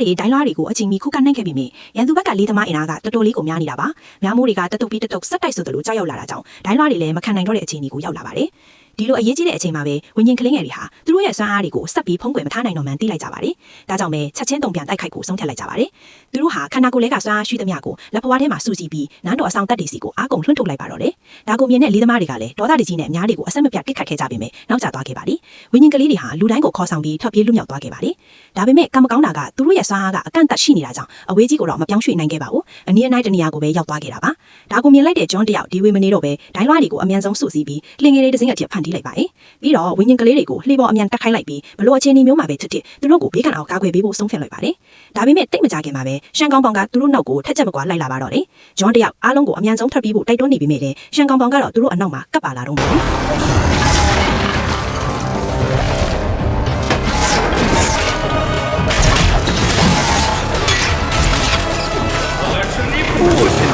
တွေဒိုင်းလွားတွေကိုအချိန်မီခုကနိုင်ခဲ့ပြီးမြရန်သူဘက်ကလေးသမားအင်အားကတော်တော်လေးကိုများနေတာပါ။များမိုးတွေကတတုပ်ပြီးတတုပ်ဆက်တိုက်ဆိုသလိုကြောက်ရောက်လာတာကြောင့်ဒိုင်းလွားတွေလည်းမခံနိုင်တော့တဲ့အခြေအနေကိုရောက်လာပါတယ်။ဒီလိုအရေးကြီးတဲ့အချိန်မှာပဲဝင်းရင်ကလေးငယ်တွေဟာသူတို့ရဲ့စွမ်းအားတွေကိုဆက်ပြီးဖုံးကွယ်မထားနိုင်တော့မှန်းသိလိုက်ကြပါတယ်။ဒါကြောင့်ပဲချက်ချင်းတုံပြန်တိုက်ခိုက်ကိုဆုံးဖြတ်လိုက်ကြပါတယ်။သူတို့ဟာခန္ဓာကိုယ်လေးကစွမ်းအားရှိသမျှကိုလက်ဖွားထဲမှာစုစည်းပြီးနန်းတော်အဆောင်တက်တွေစီကိုအားကုန်လွှတ်ထုတ်လိုက်ပါတော့တယ်။ဒါကိုမြင်တဲ့လေးသမားတွေကလည်းဒေါသတကြီးနဲ့အများတွေကိုအဆက်မပြတ်ကစ်ခတ်ခဲ့ကြပေမဲ့နောက်ကျသွားခဲ့ပါလိ။ဝင်းရင်ကလေးတွေဟာလူတိုင်းကိုခေါ်ဆောင်ပြီးထွက်ပြေးလွတ်မြောက်သွားခဲ့ပါလိ။ဒါပေမဲ့ကံမကောင်းတာကသူတို့ရဲ့စွမ်းအားကအကန့်အသတ်ရှိနေတာကြောင့်အဝေးကြီးကိုတော့မပြောင်းရွှေ့နိုင်ခဲ့ပါဘူး။အနည်းအနိုင်တနေရာကိုပဲရောက်သွားခဲ့တာပါ။ဒါကိုမြင်လိုက်တဲ့ဂျွန်တယောက်ဒီဝေမနေတော့ပဲဒိုင်းလွားတွေကိုအမြန်ဆုံးစုစည်းပြီးလင်ငယ်လေးတစ်စင်းအဖြစ်ဖန်တီးလိုက်ပါတယ်။ပြီးတော့ဝင်းရင်ကလေးတွေကိုလှေပေါ်အမြန်တက်ခိုင်းလိုက်ပြီးဘလို့အခြေအနေမျိုးမှာပဲဖြစ်ဖြစ်သူတို့ကိုဘေးကအောင်ကာကွယ်ပေးဖို့ဆုံးဖြတ်လိုက်ပါတယ်။ဒါပေမဲ့တိတ်မကြခင်မှာပဲရှန်ကောင်ပေါင်ကသူတို့နောက်ကိုထက်ချက်မကွာလိုက်လာပါတော့တယ်။ဂျွန်တယောက်အားလုံးကိုအမြန်ဆုံးထွက်ပြေးဖို့တိုက်တွန်းနေပြီးမြဲလေရှန်ကောင်ပေါင်ကတော့သူတို့အနောက်မှာကပ်ပါလာတော့တယ်။ 不行。